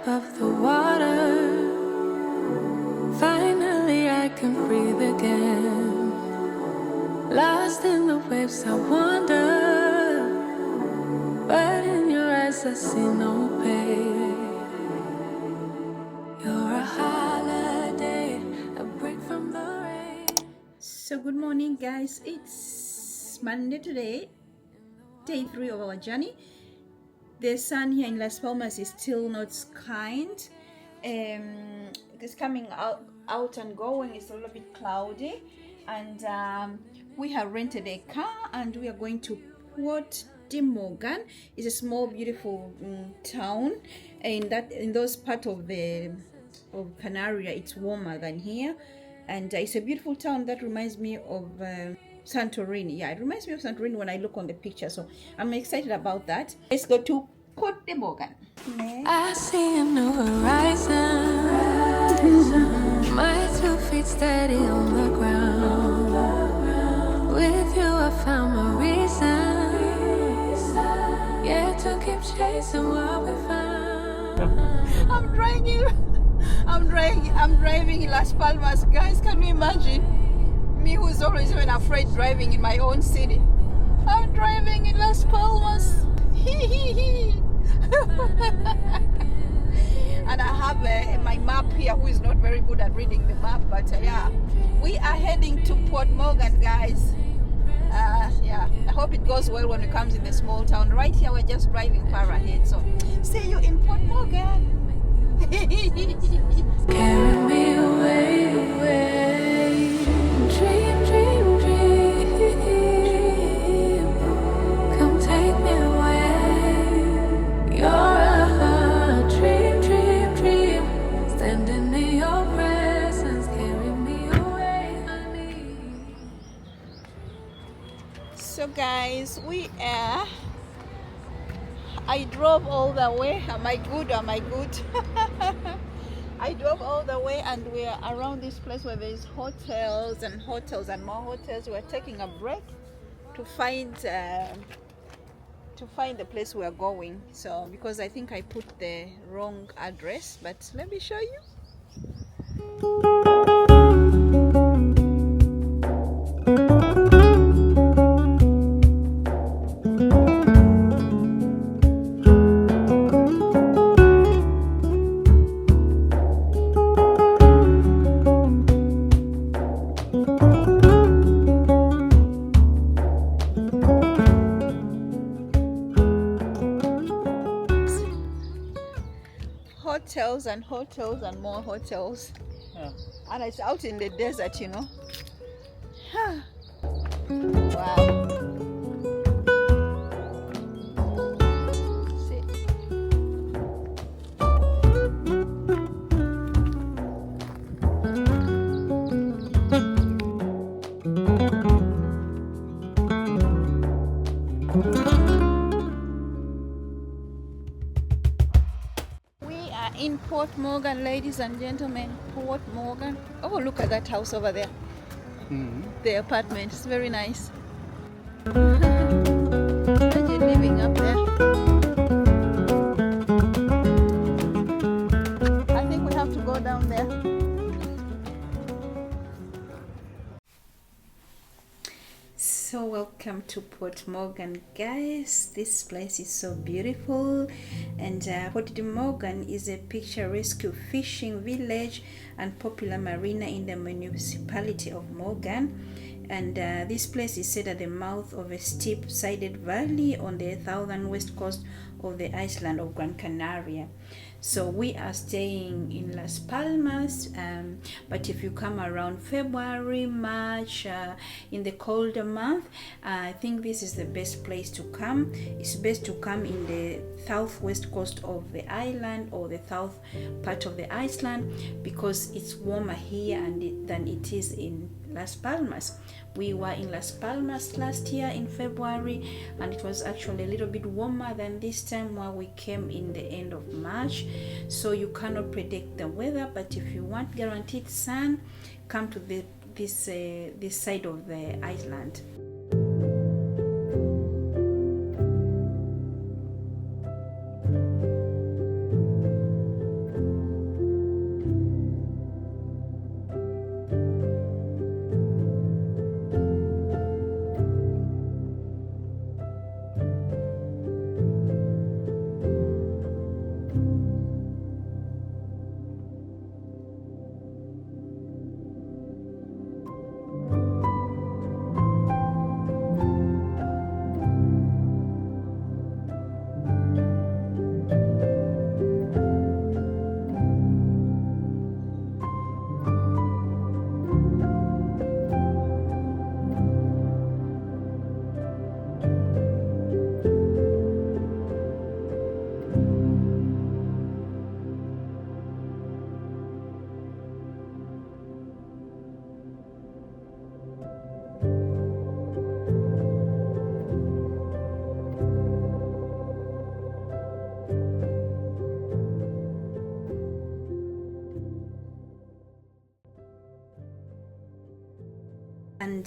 of the water. Finally I can breathe again. Lost in the waves I wander, but in your eyes I see no pain. You're a holiday, a break from the rain. So good morning guys, it's Monday today, day 3 of our journey. The sun here in Las Palmas is still not kind. It's coming out and going. It's a little bit cloudy, and we have rented a car and we are going to Puerto de Mogan. It's a small beautiful town. In those part of Canaria, it's warmer than here, and it's a beautiful town that reminds me of Santorini. Yeah, it reminds me of Santorini when I look on the picture, so I'm excited about that. Let's go to Puerto de Mogan. I see a new horizon. My 2 feet steady on the ground. With you I found my reason. Yeah, to keep chasing what we found. I'm driving in Las Palmas, guys. Can you imagine me, who's always even afraid driving in my own city? I'm driving in Las Palmas. And I have my map here, who is not very good at reading the map, but yeah, we are heading to Puerto Mogan, guys. Yeah, I hope it goes well when it comes in the small town. Right here, we're just driving far ahead, so see you in Puerto Mogan. Carry me away, away. Dream, dream, dream. Come take me away. You're a dream, dream, dream. Standing in your presence. Carry me away, honey. So guys, I drove all the way. Am I good? I drove all the way and we are around this place where there's hotels and more hotels. We're taking a break to find the place we're going. So because I think I put the wrong address, but let me show you. Hotels and more hotels. Yeah. And it's out in the desert, you know. Wow. See. In Puerto Mogan, ladies and gentlemen, Puerto Mogan. Oh, look at that house over there. The apartment is very nice. Imagine living up there. I think we have to go down there. So welcome to Puerto Mogan, guys. This place is so beautiful, and Puerto de Mogan is a picturesque fishing village and popular marina in the municipality of Mogan. And this place is set at the mouth of a steep-sided valley on the southern west coast of the island of Gran Canaria. So we are staying in Las Palmas, but if you come around February, March, in the colder month, I think this is the best place to come. It's best to come in the southwest coast of the island or the south part of the island, because it's warmer here than it is in Las Palmas. We were in Las Palmas last year in February, and it was actually a little bit warmer than this time where we came in the end of March. So you cannot predict the weather, but if you want guaranteed sun, come to this side of the island.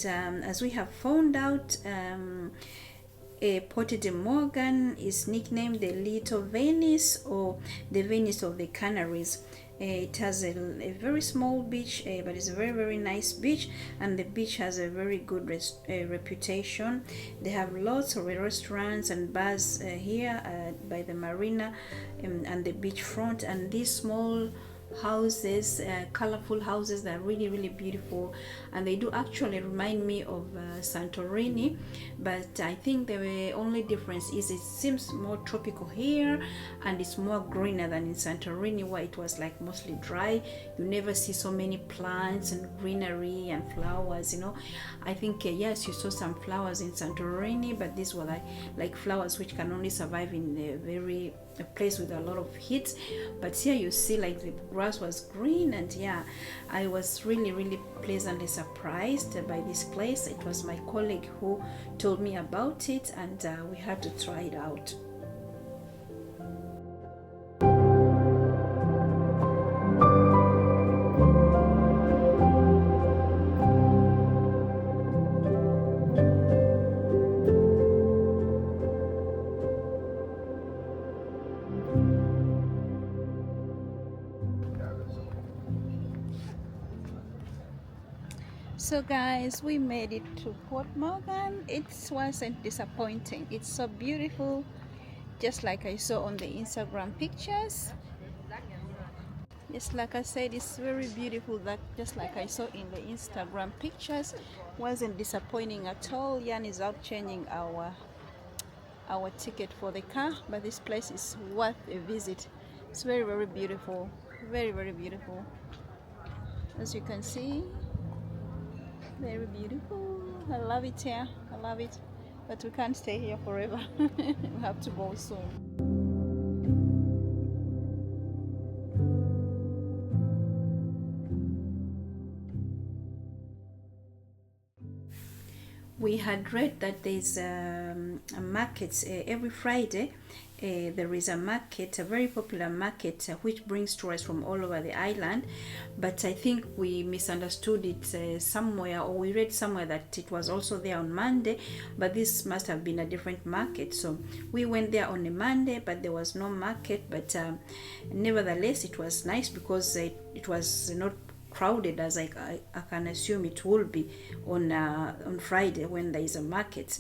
And as we have found out, Puerto de Mogan is nicknamed the Little Venice, or the Venice of the Canaries. It has a very small beach, but it's a very, very nice beach, and the beach has a very good reputation. They have lots of restaurants and bars here by the marina and the beachfront, and these small houses, colorful houses that are really, really beautiful, and they do actually remind me of Santorini, but I think the only difference is it seems more tropical here, and it's more greener than in Santorini, where it was like mostly dry. You never see so many plants and greenery and flowers, you know. I think yes, you saw some flowers in Santorini, but these were like flowers which can only survive in a place with a lot of heat. But here you see like the grass was green, and yeah, I was really, really pleasantly surprised by this place. It was my colleague who told me about it, and we had to try it out. So guys, we made it to Port Mogan. It wasn't disappointing. It's so beautiful, just like I saw on the Instagram pictures. Just like I said, it's very beautiful, that just like I saw in the Instagram pictures. Wasn't disappointing at all. Jan is out changing our ticket for the car, but this place is worth a visit. It's very, very beautiful, very, very beautiful, as you can see. Very beautiful. I love it here. I love it. But we can't stay here forever. We have to go soon. We had read that there's a market every Friday. There is a market, a very popular market, which brings tourists from all over the island. But I think we misunderstood it somewhere, or we read somewhere that it was also there on Monday, but this must have been a different market. So we went there on a Monday, but there was no market. But nevertheless, it was nice because it was not crowded as I can assume it will be on Friday when there is a market.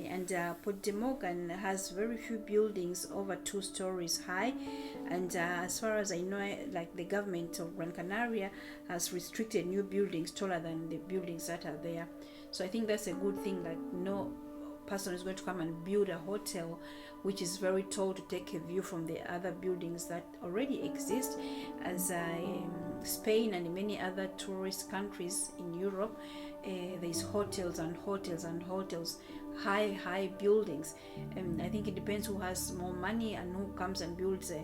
And Puerto de Mogan has very few buildings over 2 stories high, and as far as I know, like the government of Gran Canaria has restricted new buildings taller than the buildings that are there. So I think that's a good thing, that no person is going to come and build a hotel which is very tall to take a view from the other buildings that already exist, as Spain and many other tourist countries in Europe. There's hotels and hotels and hotels, high buildings, and I think it depends who has more money and who comes and builds a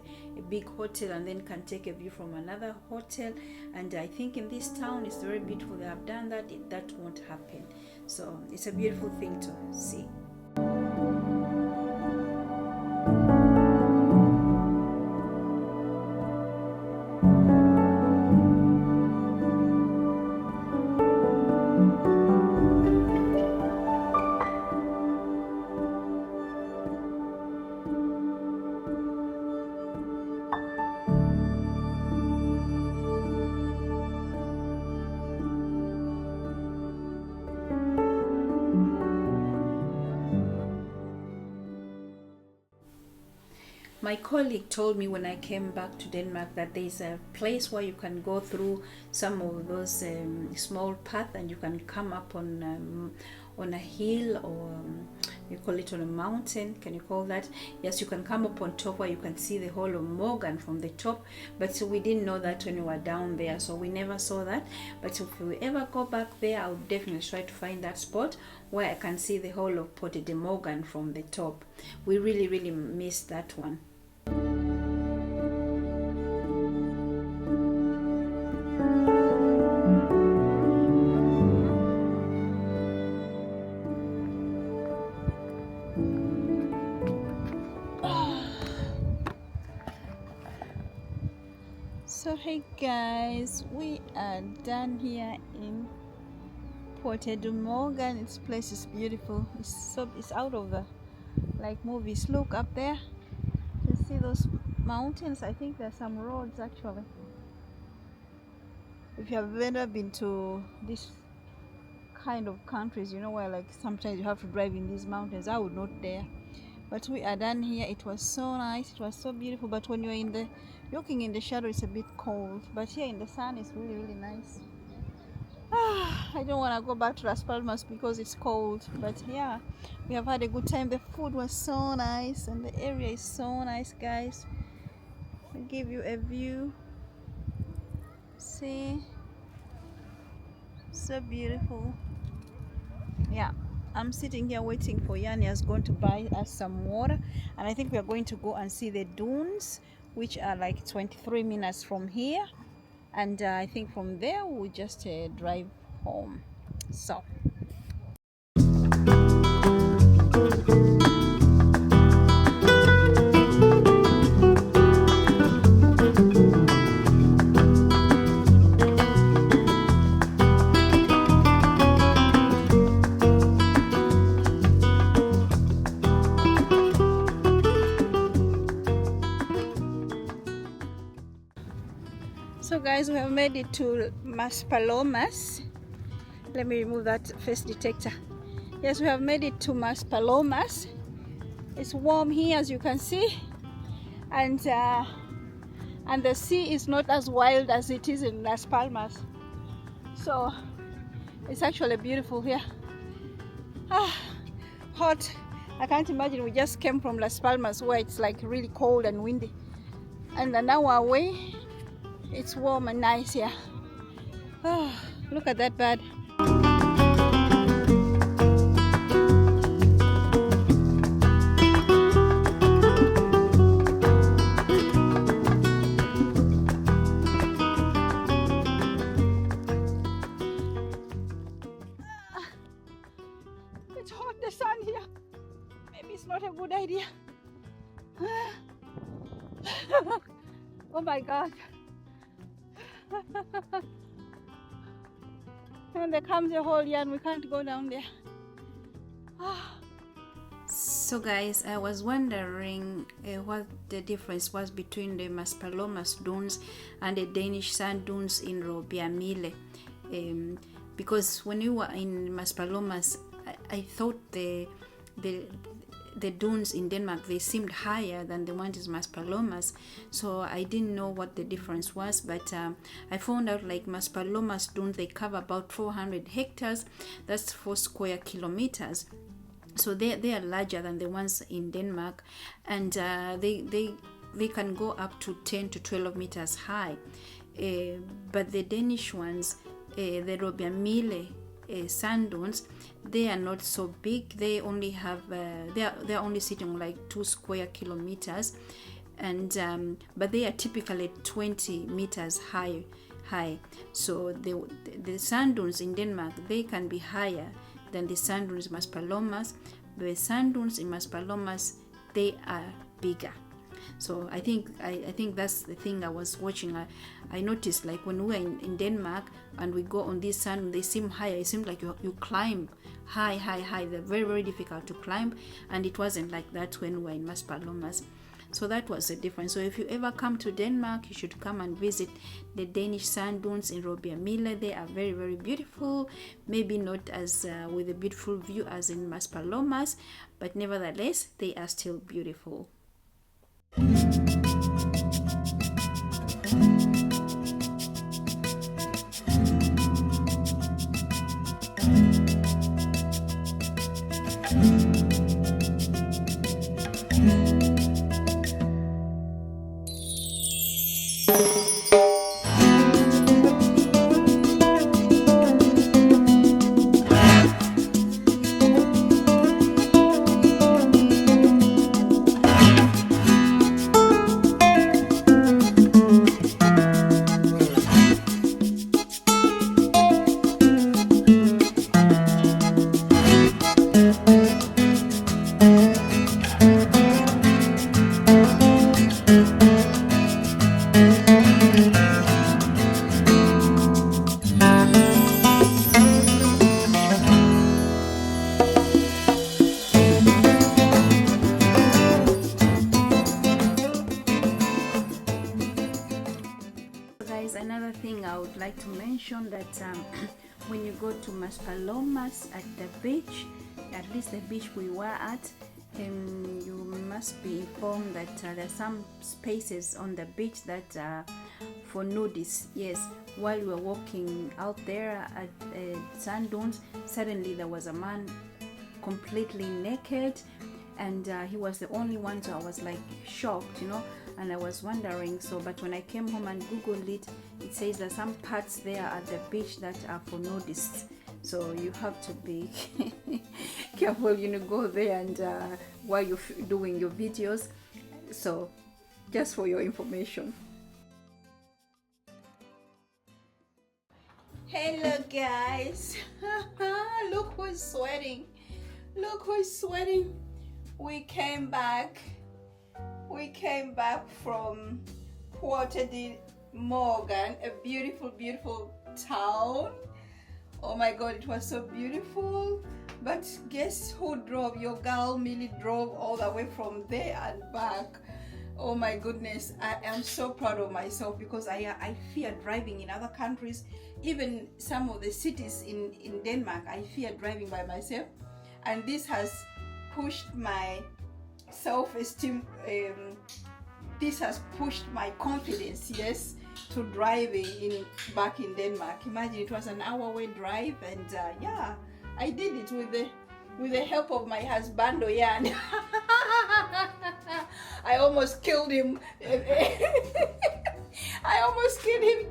big hotel and then can take a view from another hotel. And I think in this town it's very beautiful. They have done that. That won't happen, so it's a beautiful thing to see. My colleague told me when I came back to Denmark that there's a place where you can go through some of those small paths, and you can come up on a hill, or you call it on a mountain, can you call that? Yes, you can come up on top where you can see the whole of Mogan from the top, but we didn't know that when we were down there, so we never saw that. But if we ever go back there, I'll definitely try to find that spot where I can see the whole of Puerto de Mogan from the top. We really missed that one. So hey guys, we are done here in Puerto de Mogan. This place is beautiful. It's out of the like movies. Look up there, you see those mountains. I think there's some roads actually. If you have ever been to this kind of countries, you know, where like sometimes you have to drive in these mountains, I would not dare. But we are done here. It was so nice, it was so beautiful, but when you're in the looking in the shadow, it's a bit cold, but here in the sun it's really nice. I don't want to go back to Las Palmas because it's cold, but yeah, we have had a good time. The food was so nice and the area is so nice, guys. I'll give you a view. See, so beautiful. Yeah, I'm sitting here waiting for Yanni. Is going to buy us some water, and I think we are going to go and see the dunes, which are like 23 minutes from here, and I think from there we'll just drive home. So guys, we have made it to Maspalomas. Let me remove that face detector. Yes, we have made it to Maspalomas. It's warm here, as you can see, and the sea is not as wild as it is in Las Palmas, so it's actually beautiful here. Hot. I can't imagine. We just came from Las Palmas where it's like really cold and windy, and an hour away it's warm and nice here. Look at that bird. It's hot, the sun here. Maybe it's not a good idea. Oh my God. And there comes a hole here and we can't go down there. So guys, I was wondering what the difference was between the Maspalomas dunes and the Danish sand dunes in Robiamile, because when you were in Maspalomas, I thought the dunes in Denmark, they seemed higher than the ones in Maspalomas, so I didn't know what the difference was, but I found out like Maspalomas dunes, they cover about 400 hectares, that's 4 square kilometers, so they are larger than the ones in Denmark, and they can go up to 10 to 12 meters high, but the Danish ones, the Robiamile sand dunes, they are not so big. They only have they are only sitting like 2 square kilometers, and but they are typically 20 meters high. So the sand dunes in Denmark, they can be higher than the sand dunes in Maspalomas. The sand dunes in Maspalomas, they are bigger. So I think that's the thing I was watching. I noticed like when we were in Denmark and we go on this sand, they seem higher. It seemed like you climb high. They're very difficult to climb, and it wasn't like that when we were in Maspalomas. So that was the difference. So if you ever come to Denmark, you should come and visit the Danish sand dunes in Robiamile. They are very beautiful. Maybe not as with a beautiful view as in Maspalomas, but nevertheless they are still beautiful. Guys, another thing I would like to mention that when you go to Maspalomas at the beach, at least the beach we were at, you must be informed that there are some spaces on the beach that are for nudists. Yes, while we were walking out there at sand dunes, suddenly there was a man completely naked, and he was the only one, so I was like shocked, you know, and I was wondering. So but when I came home and googled it, it says that some parts there at the beach that are for nudists, so you have to be careful, you know, go there and while you're doing your videos. So just for your information. Hello guys. Look who's sweating, look who's sweating. We came back from Puerto de Mogan, a beautiful town. Oh my god, it was so beautiful. But guess who drove? Your girl Millie drove all the way from there and back. Oh my goodness, I am so proud of myself, because I fear driving in other countries, even some of the cities in Denmark. I fear driving by myself, and this has pushed my self-esteem, this has pushed my confidence, yes, to driving back in Denmark. Imagine, it was an hour-away drive, and yeah, I did it with the help of my husband, Oyan. I almost killed him. I almost killed him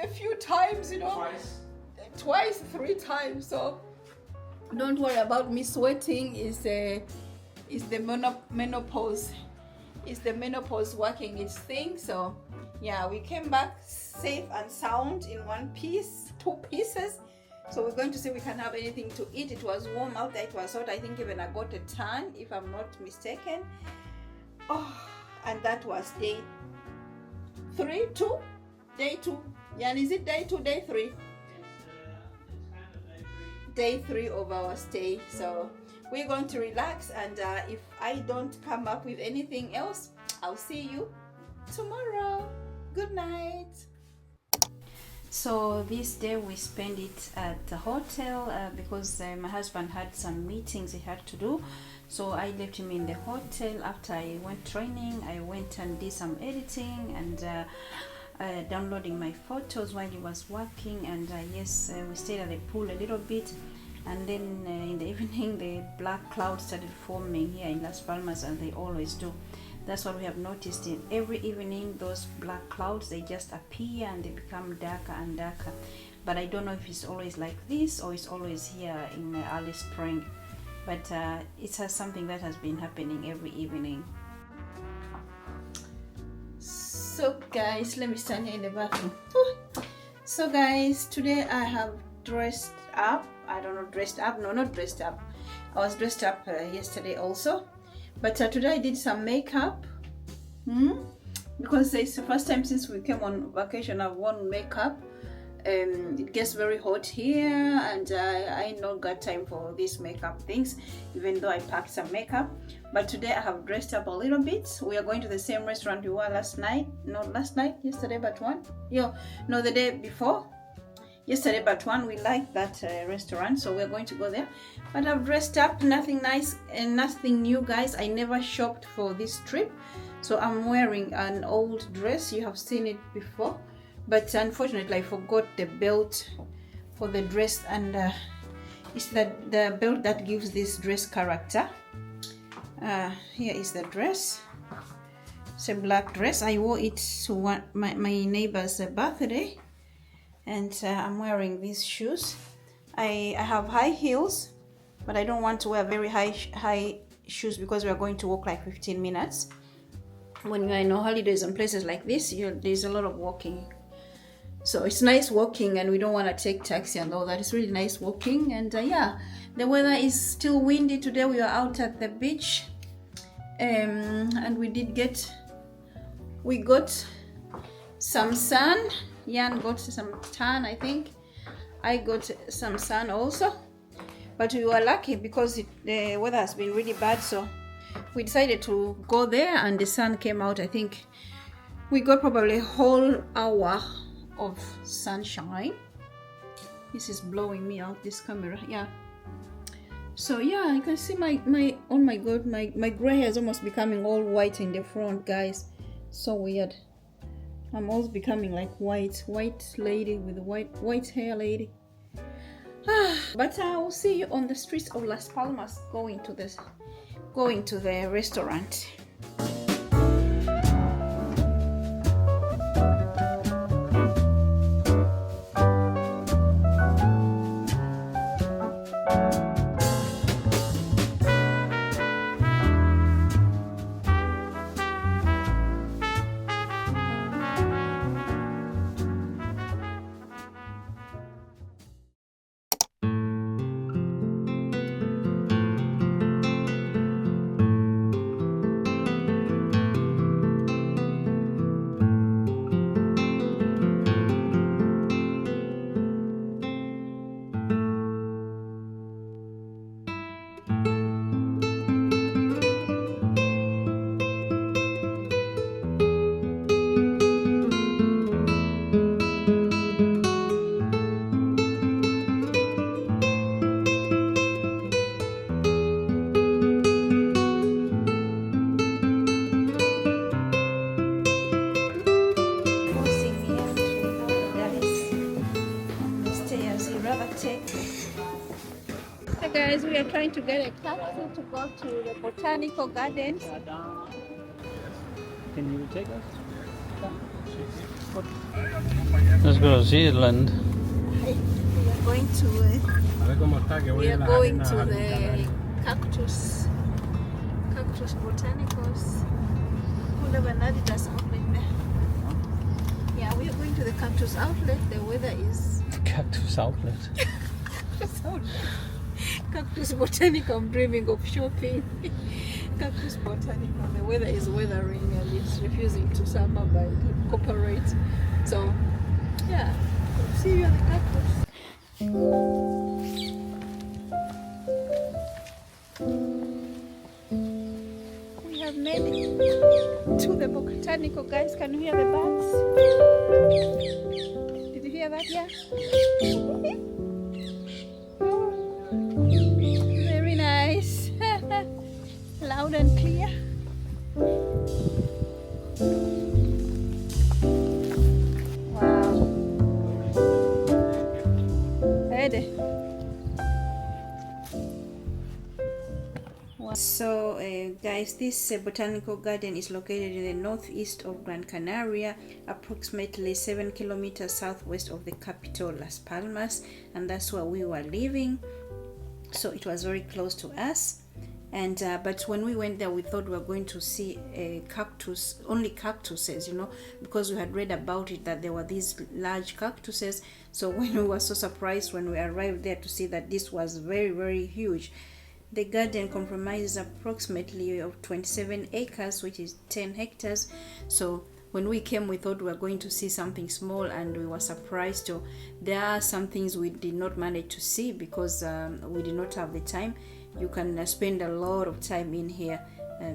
a few times, you know. Twice, 3 times. So don't worry about me sweating. Is the menopause. It's the menopause working its thing. So yeah, we came back safe and sound in 1 piece, 2 pieces. So we're going to see if we can have anything to eat. It was warm out there, it was hot. I think even I got a tan, if I'm not mistaken. Oh, and that was day 2. Yeah, is it day 2, day 3? Day 3 of our stay. So we're going to relax, and if I don't come up with anything else, I'll see you tomorrow. Good night. So this day we spent it at the hotel because my husband had some meetings he had to do. So I left him in the hotel. After I went training, I went and did some editing and downloading my photos while he was working. And yes, we stayed at the pool a little bit. And then in the evening, the black clouds started forming here in Las Palmas, as they always do. That's what we have noticed. In every evening, those black clouds, they just appear and they become darker and darker. But I don't know if it's always like this or it's always here in early spring. But it's something that has been happening every evening. So guys, let me stand here in the bathroom. So guys, today I have dressed up. I don't know, dressed up? No, not dressed up. I was dressed up yesterday also. But today I did some makeup. Because it's the first time since we came on vacation I've worn makeup. It gets very hot here, and I not got time for these makeup things, even though I packed some makeup. But today I have dressed up a little bit. We are going to the same restaurant we were last night. Not last night, yesterday, but one. The day before. yesterday, but one we liked that restaurant, so we're going to go there. But I've dressed up, nothing nice and nothing new, guys. I never shopped for this trip, so I'm wearing an old dress. You have seen it before, but unfortunately I forgot the belt for the dress, and it's the belt that gives this dress character. Here is the dress. It's a black dress. I wore it to my neighbor's birthday, and I'm wearing these shoes. I have high heels, but I don't want to wear very high shoes because we are going to walk like 15 minutes. When you're in holidays and places like this, there's a lot of walking. So it's nice walking, and we don't want to take taxi and all that. It's really nice walking, and yeah, the weather is still windy today. We are out at the beach, and we got some sun. Jan got some tan, I think. I got some sun also, but we were lucky because the weather has been really bad, so we decided to go there, and the sun came out. I think we got probably a whole hour of sunshine. This is blowing me out, this camera. Yeah, so yeah, you can see my oh my god, my gray hair is almost becoming all white in the front, guys. So weird. I'm almost becoming like white lady with white hair lady. But I will see you on the streets of Las Palmas, going to the restaurant. Hey guys, we are trying to get a taxi to go to the Botanical Gardens. Can you take us? Let's go to Zealand. We are going to the cactus botanicals. Yeah, we are going to the cactus outlet. The weather is Cactus outlet. Cactus Botanical. I'm dreaming of shopping. Cactus Botanical. The weather is weathering and it's refusing to summer by cooperate. So yeah, see you at the cactus. We have made it to the botanical, guys. Can you hear the birds? Did you hear that? Yeah. Very nice. Loud and clear. Wow. Hey. Wow. So guys, this botanical garden is located in the northeast of Gran Canaria, approximately 7 kilometers southwest of the capital Las Palmas, and that's where we were living. So it was very close to us, and but when we went there, we thought we were going to see a cactus, only cactuses, you know, because we had read about it that there were these large cactuses. So when we were so surprised when we arrived there to see that this was very, very huge. The garden comprises approximately of 27 acres, which is 10 hectares. So when we came, we thought we were going to see something small, and we were surprised. So there are some things we did not manage to see because we did not have the time. You can spend a lot of time in here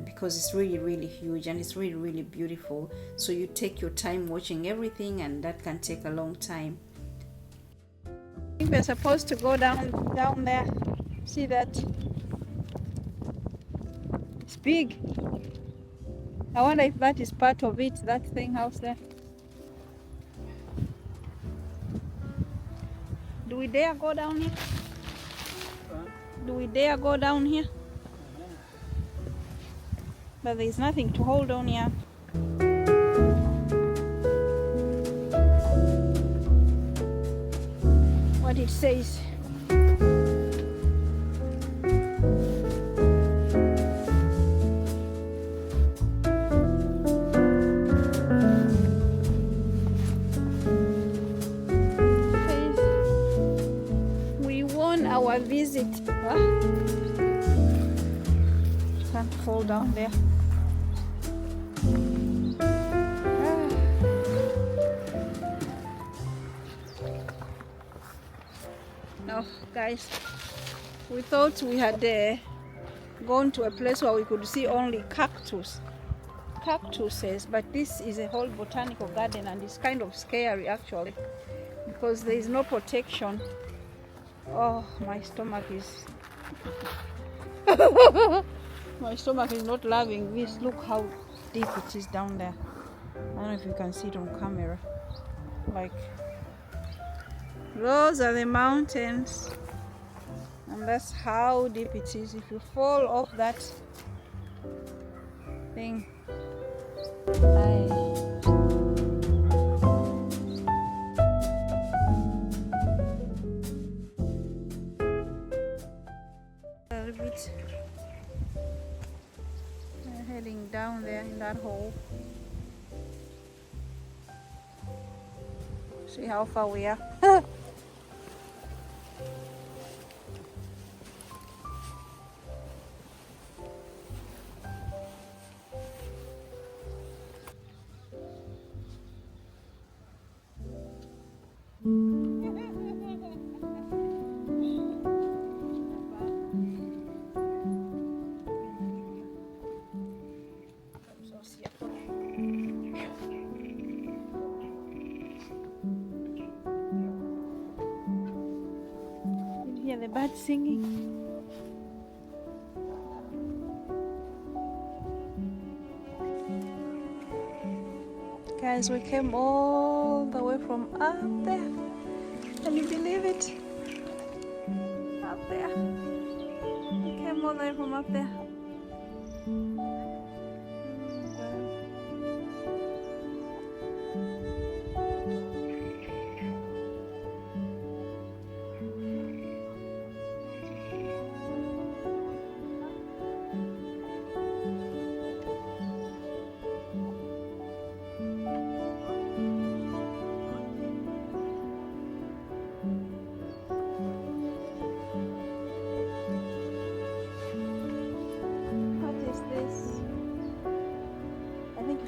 because it's really, really huge and it's really, really beautiful. So you take your time watching everything, and that can take a long time. think we're supposed to go down there. See that? It's big. I wonder if that is part of it, that thing house there. Do we dare go down here? Do we dare go down here? But there's nothing to hold on here. What it says. We won our visit. Huh? Can't fall down there. No, guys, we thought we had gone to a place where we could see only cactuses, but this is a whole botanical garden, and it's kind of scary actually because there is no protection. Oh, my stomach is my stomach is not loving this. Look how deep it is down there. I don't know if you can see it on camera. Like, those are the mountains, and that's how deep it is. If you fall off that thing, a little bit. We're heading down there in that hole. See how far we are. Hear the birds singing. Guys, we came all the way from up there. Can you believe it? Up there. We came all the way from up there.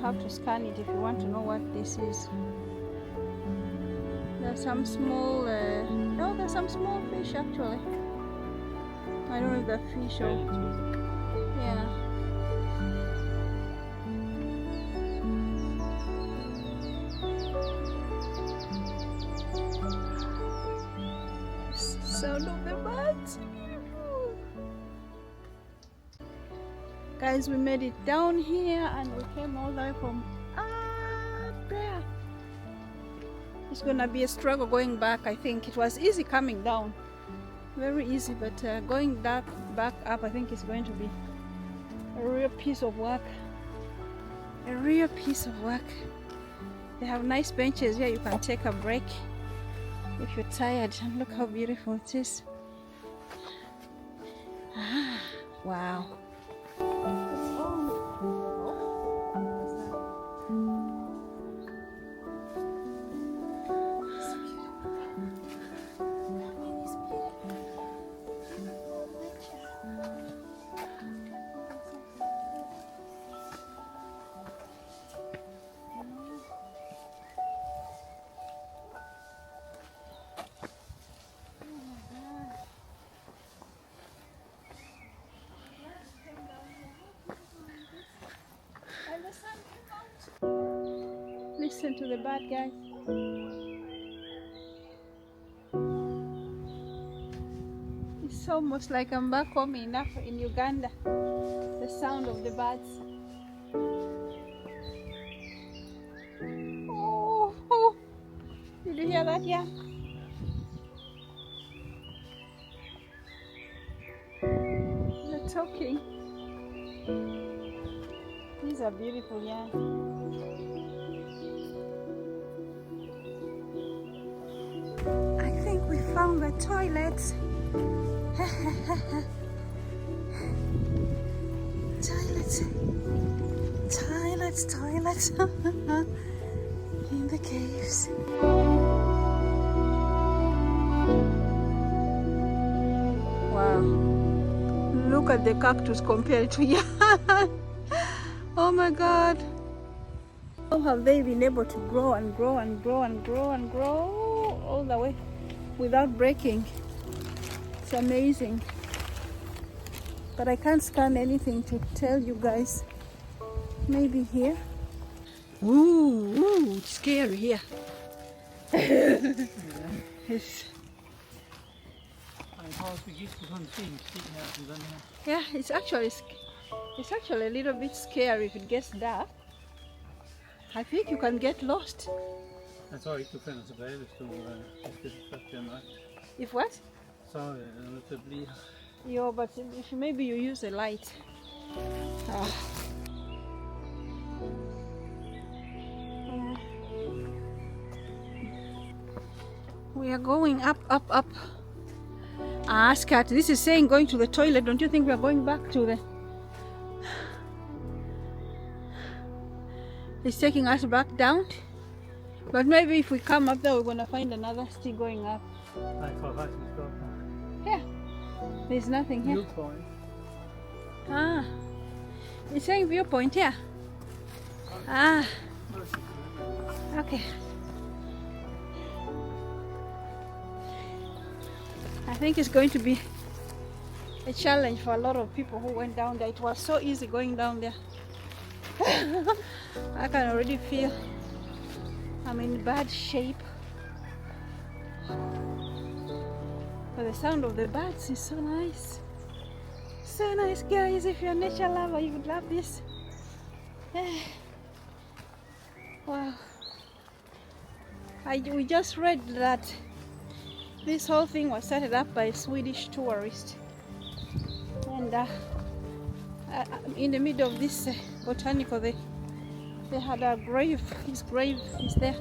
Have to scan it if you want to know what this is. There's some small no, there's some small fish actually. I don't know if they're fish or yeah. Sound of the birds. Guys, we made it down here and we came all the way from up there. It's gonna be a struggle going back. I think it was easy coming down, very easy, but going back up, I think it's going to be a real piece of work. A real piece of work. They have nice benches here. You can take a break if you're tired. And look how beautiful it is. Ah, wow. Listen to the bird, guys. It's almost like I'm back home in Uganda. The sound of the birds. Oh, did you hear that? Yeah. They're talking. These are beautiful, yeah. I think we found the toilets. Toilets in the caves. Wow, look at the cactus compared to yeah. Oh my god, how have they been able to grow and grow and grow and grow and grow all the way without breaking? It's amazing. But I can't scan anything to tell you guys. Maybe here. Ooh, it's scary here. Yeah, it's actually a little bit scary if it gets dark. I think you can get lost. If what? Yeah, but if maybe you use a light. We are going up. Scat, this is saying going to the toilet. Don't you think we are going back to the... It's taking us back down. But maybe if we come up there, we're going to find another still going up. Yeah. There's nothing here. Viewpoint. It's saying viewpoint here. Okay. I think it's going to be a challenge for a lot of people who went down there. It was so easy going down there. I can already feel I'm in bad shape. But the sound of the birds is so nice. So nice, guys. If you're a nature lover, you would love this. Wow. We just read that this whole thing was started up by a Swedish tourist. And in the middle of this botanical, they had a grave. His grave is there.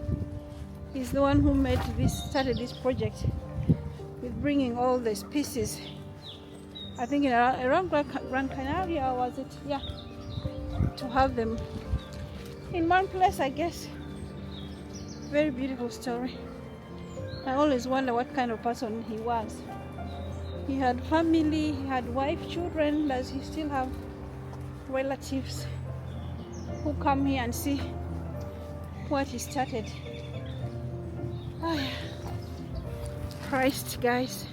He's the one who started this project with bringing all the species. I think around Gran Canaria, or was it? Yeah. To have them in one place, I guess. Very beautiful story. I always wonder what kind of person he was. He had family, he had wife, children. Does he still have relatives who come here and see what he started? Oh, yeah. Christ, guys.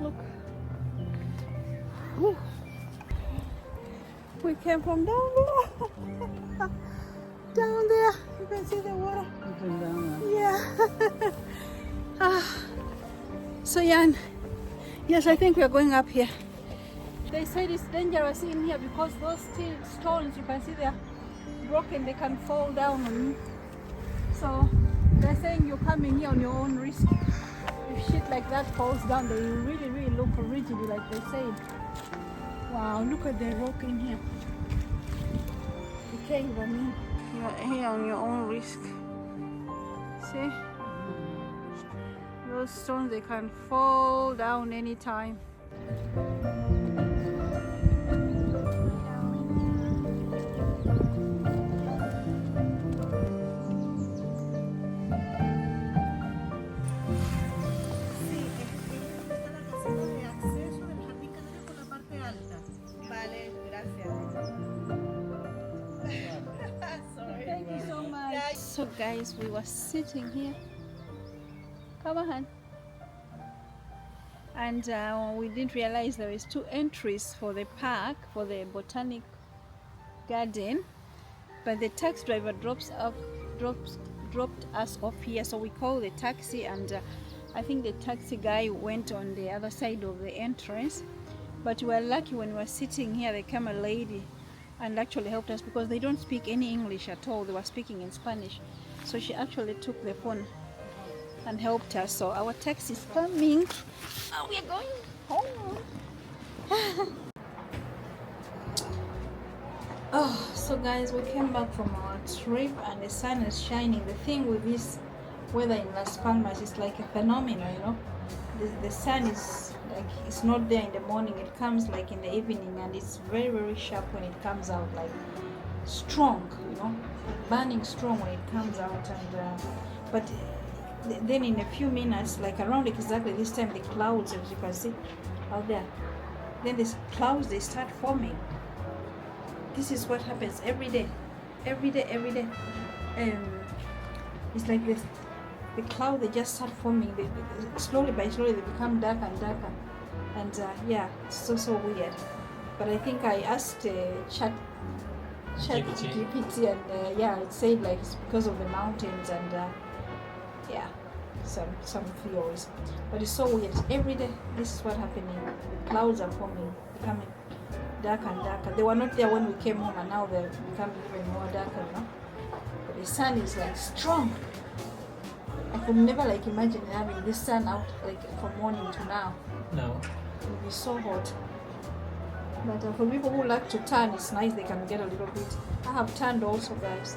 Look. Whew. We came from down there. Down there. You can see the water. Yeah. So Jan, yes, I think we are going up here. They said it's dangerous in here because those steel stones, you can see they're broken, they can fall down on you. So they're saying you're coming here on your own risk. If shit like that falls down, they really, really look rigid, like they said. Wow, look at the rock in here. You can't even move. You're here on your own risk. See? Those stones, they can fall down anytime. So guys, we were sitting here. Come on. And we didn't realize there is 2 entries for the park, for the botanic garden. But the taxi driver dropped us off here, so we called the taxi and I think the taxi guy went on the other side of the entrance, but we were lucky when we were sitting here. There came a lady and actually helped us because they don't speak any English at all. They were speaking in Spanish, so she actually took the phone and helped us. So our taxi is coming. Oh, we are going home. Oh, so guys, we came back from our trip and the sun is shining. The thing with this weather in Las Palmas is like a phenomenon, you know. The sun is like, it's not there in the morning, it comes like in the evening, and it's very, very sharp when it comes out, like strong, you know, burning strong when it comes out. And but then in a few minutes, like around exactly this time, the clouds, as you can see out there, then these clouds, they start forming. This is what happens every day. It's like this, the cloud, they just start forming. Slowly by slowly they become darker and darker, and yeah, it's so weird. But I think I asked Chat GPT, and yeah, it said like it's because of the mountains and yeah, some theories. But it's so weird. Every day this is what happening. The clouds are forming, becoming darker and darker. They were not there when we came home, and now they're becoming even more darker, you know. But the sun is like strong. I could never like imagine having this sun out like from morning to now. No. It would be so hot. But for people who like to tan, it's nice, they can get a little bit. I have tanned also, guys.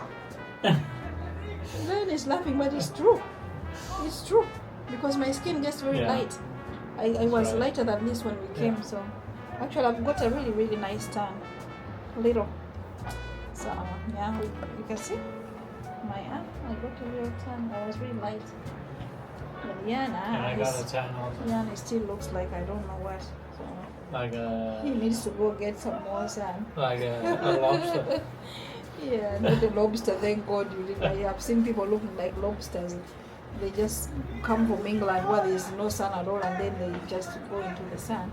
Then is laughing, but it's true. It's true. Because my skin gets very light. I was lighter than this when we came, so actually I've got a really, really nice tan. Little. So yeah, you can see my arm. I got a real tan. I was really light. But And I got a tan also. Yana still looks like I don't know what. So Like he a needs to go get some more sun. like a lobster. Yeah, not a lobster. Thank God you didn't. I have seen people looking like lobsters. They just come from England where there is no sun at all, and then they just go into the sun.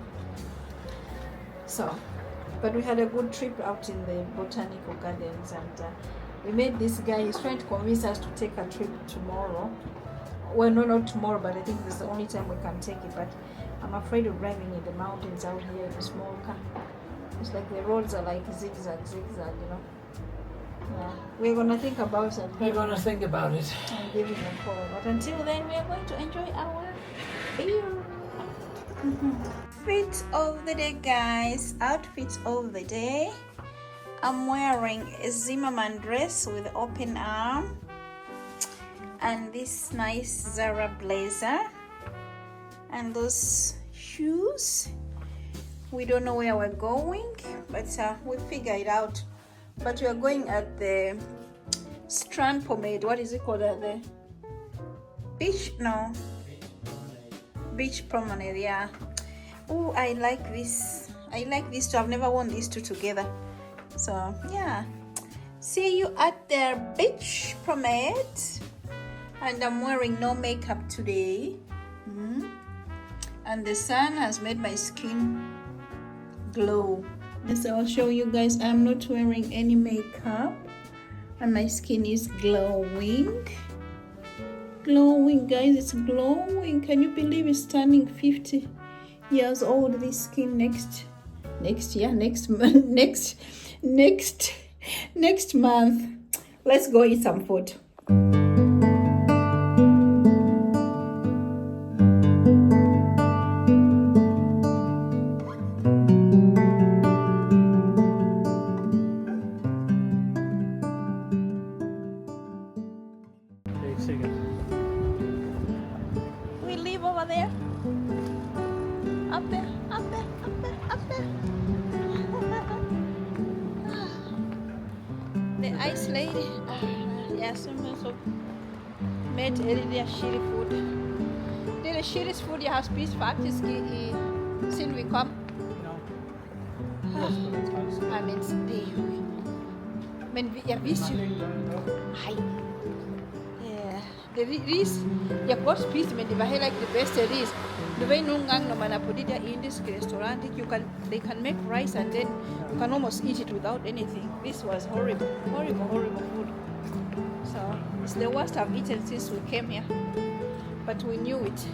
So, but we had a good trip out in the botanical gardens, and we met this guy. He's trying to convince us to take a trip tomorrow. Well, no, not tomorrow, but I think this is the only time we can take it. But I'm afraid of driving in the mountains out here in a small car. It's like the roads are like zigzag, you know. Yeah, we're gonna think about it. We're gonna think about it. And give him a call. But until then, we are going to enjoy our beer. Outfit of the day, guys. Outfit of the day. I'm wearing a Zimmerman dress with open arm and this nice Zara blazer and those shoes. We don't know where we're going, but we'll figure it out. But we are going at the Strand Promenade. What is it called? The beach? No. Beach Promenade, yeah. Oh, I like this. I like these two. I've never worn these two together. So, yeah. See you at the beach promenade. And I'm wearing no makeup today. And the sun has made my skin glow. Yes, I'll show you guys. I'm not wearing any makeup. And my skin is glowing. Glowing, guys. It's glowing. Can you believe it's turning 50 years old, this skin next month. Let's go eat some food. We live over there. Up there. The ice lady. Yes, I'm also made a shitty food. Det shittiest food, jeg har spist faktisk siden vi kom. Men det er jo... Men jeg vidste jo... Hej. Det ris, jeg kunne godt spise det, men det var heller ikke det bedste ris. Du ved nogle gange, når man er på de der indiske restaurant, they can make rice and then you can almost eat it without anything. This was horrible food. So it's the worst I've eaten since we came here. But we knew it.